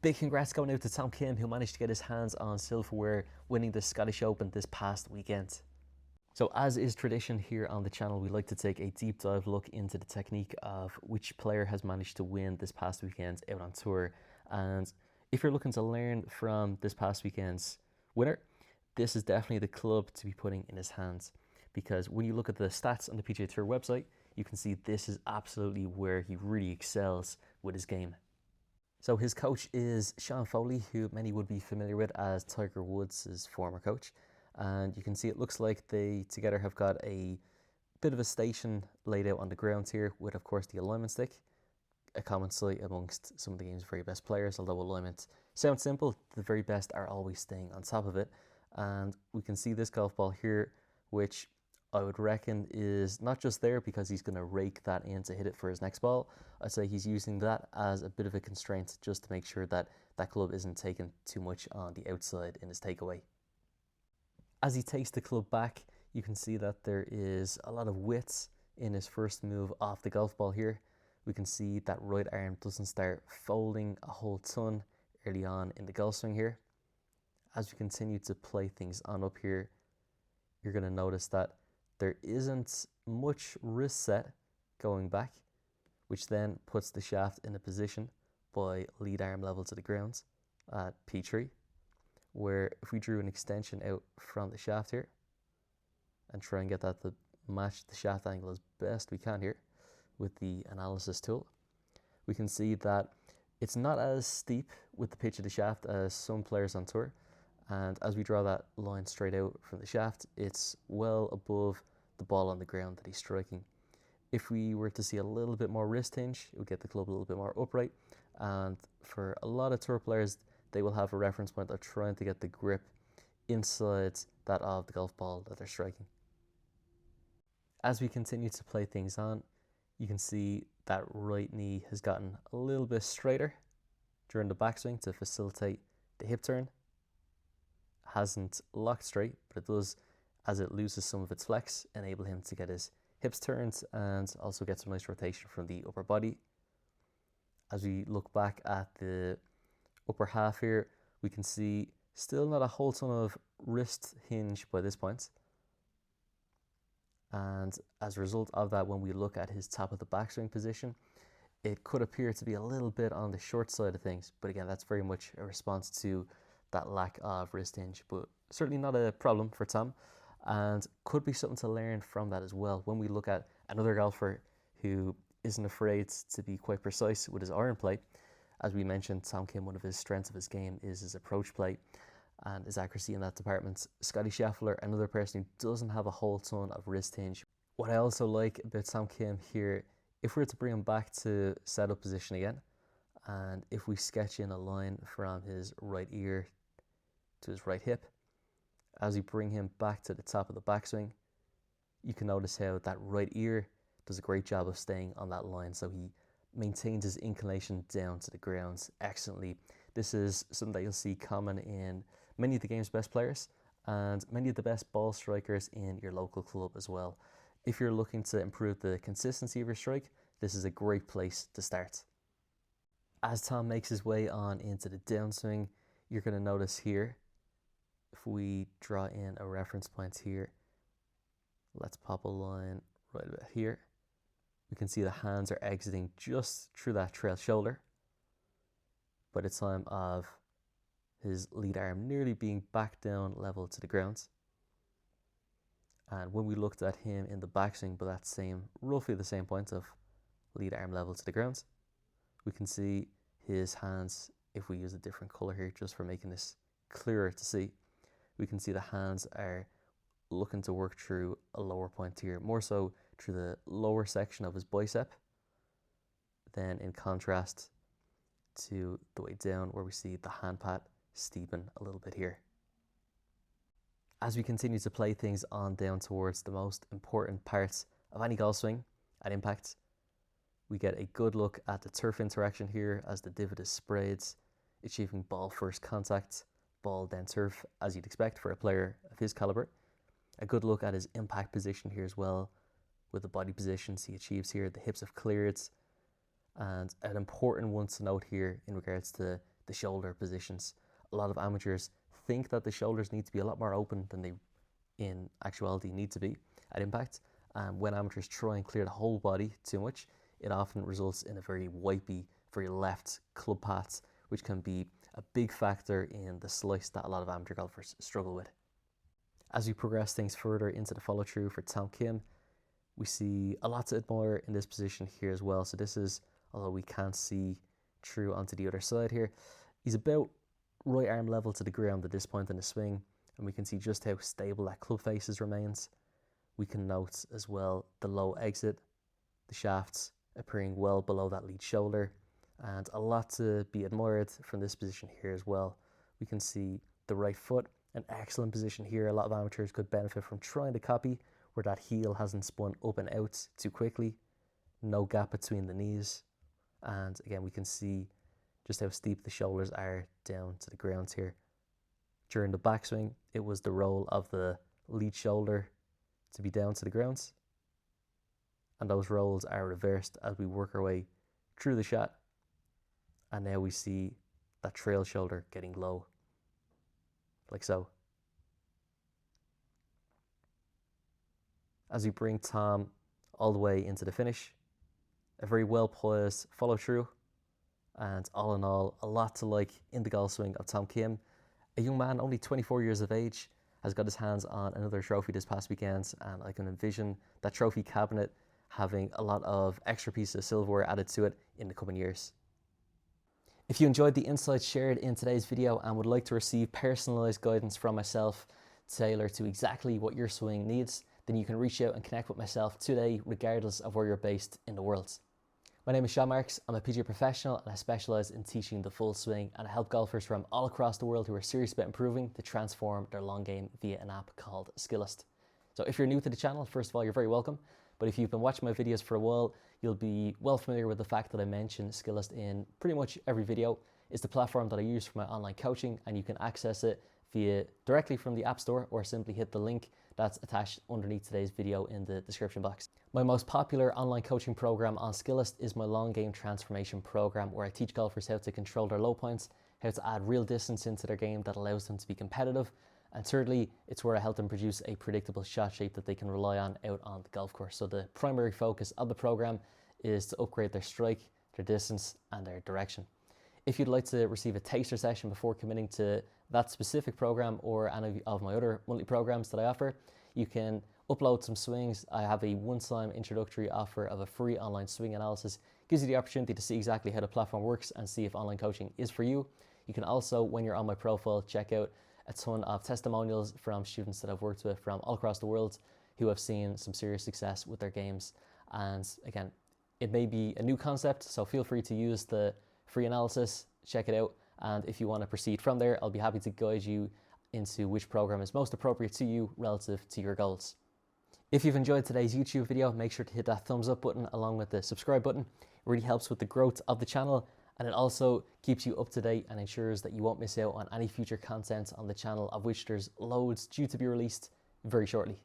Big congrats going out to Tom Kim, who managed to get his hands on silverware, winning the Scottish Open this past weekend. So as is tradition here on the channel, we like to take a deep dive look into the technique of which player has managed to win this past weekend out on tour. And if you're looking to learn from this past weekend's winner, this is definitely the club to be putting in his hands. Because when you look at the stats on the PGA Tour website, you can see this is absolutely where he really excels with his game. So his coach is Seán Foley, who many would be familiar with as Tiger Woods' former coach. And you can see it looks like they together have got a bit of a station laid out on the grounds here with, of course, the alignment stick, a common sight amongst some of the game's very best players. Although alignment sounds simple, the very best are always staying on top of it. And we can see this golf ball here, which I would reckon is not just there because he's going to rake that in to hit it for his next ball. I'd say he's using that as a bit of a constraint just to make sure that that club isn't taken too much on the outside in his takeaway. As he takes the club back, you can see that there is a lot of width in his first move off the golf ball here. We can see that right arm doesn't start folding a whole ton early on in the golf swing here. As we continue to play things on up here, you're going to notice that there isn't much wrist set going back, which then puts the shaft in a position by lead arm level to the ground at P3, where if we drew an extension out from the shaft here and try and get that to match the shaft angle as best we can here with the analysis tool, we can see that it's not as steep with the pitch of the shaft as some players on tour. And as we draw that line straight out from the shaft, it's well above the ball on the ground that he's striking. If we were to see a little bit more wrist hinge, it would get the club a little bit more upright. And for a lot of tour players, they will have a reference point of trying to get the grip inside that of the golf ball that they're striking. As we continue to play things on, you can see that right knee has gotten a little bit straighter during the backswing to facilitate the hip turn. Hasn't locked straight, but it does, as it loses some of its flex, enable him to get his hips turned and also get some nice rotation from the upper body. As we look back at the upper half here, we can see still not a whole ton of wrist hinge by this point. And as a result of that, when we look at his top of the backswing position, it could appear to be a little bit on the short side of things. But again, that's very much a response to that lack of wrist hinge, but certainly not a problem for Tom, and could be something to learn from that as well. When we look at another golfer who isn't afraid to be quite precise with his iron play, as we mentioned, Tom Kim, one of his strengths of his game is his approach play and his accuracy in that department. Scotty Scheffler, another person who doesn't have a whole ton of wrist hinge. What I also like about Tom Kim here, if we were to bring him back to setup position again, and if we sketch in a line from his right ear to his right hip, as we bring him back to the top of the backswing, you can notice how that right ear does a great job of staying on that line, so he maintains his inclination down to the ground excellently. This is something that you'll see common in many of the game's best players and many of the best ball strikers in your local club as well. If you're looking to improve the consistency of your strike, this is a great place to start. As Tom makes his way on into the downswing, you're going to notice here, if we draw in a reference point here, let's pop a line right about here. We can see the hands are exiting just through that trail shoulder by the time of his lead arm nearly being back down level to the ground. And when we looked at him in the backswing by that same, roughly the same point of lead arm level to the ground, we can see his hands, if we use a different color here just for making this clearer to see, we can see the hands are looking to work through a lower point here, more so through the lower section of his bicep, then in contrast to the way down where we see the hand pat steepen a little bit here. As we continue to play things on down towards the most important parts of any golf swing at impact, we get a good look at the turf interaction here as the divot is sprayed, achieving ball first contact, ball then turf, as you'd expect for a player of his caliber. A good look at his impact position here as well, with the body positions he achieves here. The hips have cleared, and an important one to note here in regards to the shoulder positions. A lot of amateurs think that the shoulders need to be a lot more open than they in actuality need to be at impact. And when amateurs try and clear the whole body too much, it often results in a very wipey, very left club paths, which can be a big factor in the slice that a lot of amateur golfers struggle with. As we progress things further into the follow through for Tom Kim, we see a lot to admire in this position here as well. So this is, although we can't see through onto the other side here, he's about right arm level to the ground at this point in the swing, and we can see just how stable that club faces remains. We can note as well the low exit, the shafts appearing well below that lead shoulder, and a lot to be admired from this position here as well. We can see the right foot, an excellent position here. A lot of amateurs could benefit from trying to copy where that heel hasn't spun up and out too quickly, no gap between the knees, and again we can see just how steep the shoulders are down to the ground here. During the backswing, it was the roll of the lead shoulder to be down to the ground, and those rolls are reversed as we work our way through the shot, and now we see that trail shoulder getting low, like so. As we bring Tom all the way into the finish, a very well poised follow through, and all in all, a lot to like in the golf swing of Tom Kim. A young man, only 24 years of age, has got his hands on another trophy this past weekend, and I can envision that trophy cabinet having a lot of extra pieces of silverware added to it in the coming years. If you enjoyed the insights shared in today's video and would like to receive personalized guidance from myself tailored to exactly what your swing needs, then you can reach out and connect with myself today, regardless of where you're based in the world. My name is Seán. I'm a PGA professional and I specialise in teaching the full swing, and I help golfers from all across the world who are serious about improving to transform their long game via an app called Skillist. So if you're new to the channel, first of all, you're very welcome. But if you've been watching my videos for a while, you'll be well familiar with the fact that I mention Skillist in pretty much every video. It's the platform that I use for my online coaching, and you can access it directly from the App Store, or simply hit the link that's attached underneath today's video in the description box. My most popular online coaching program on Skillist is my long game transformation program, where I teach golfers how to control their low points, how to add real distance into their game that allows them to be competitive, and thirdly, it's where I help them produce a predictable shot shape that they can rely on out on the golf course. So the primary focus of the program is to upgrade their strike, their distance, and their direction. If you'd like to receive a taster session before committing to that specific program or any of my other monthly programs that I offer, you can upload some swings. I have a one-time introductory offer of a free online swing analysis. It gives you the opportunity to see exactly how the platform works and see if online coaching is for you. You can also, when you're on my profile, check out a ton of testimonials from students that I've worked with from all across the world who have seen some serious success with their games. And again, it may be a new concept, so feel free to use the free analysis, check it out, and if you want to proceed from there, I'll be happy to guide you into which program is most appropriate to you relative to your goals. If you've enjoyed today's YouTube video, make sure to hit that thumbs up button along with the subscribe button. It really helps with the growth of the channel, and it also keeps you up to date and ensures that you won't miss out on any future content on the channel, of which there's loads due to be released very shortly.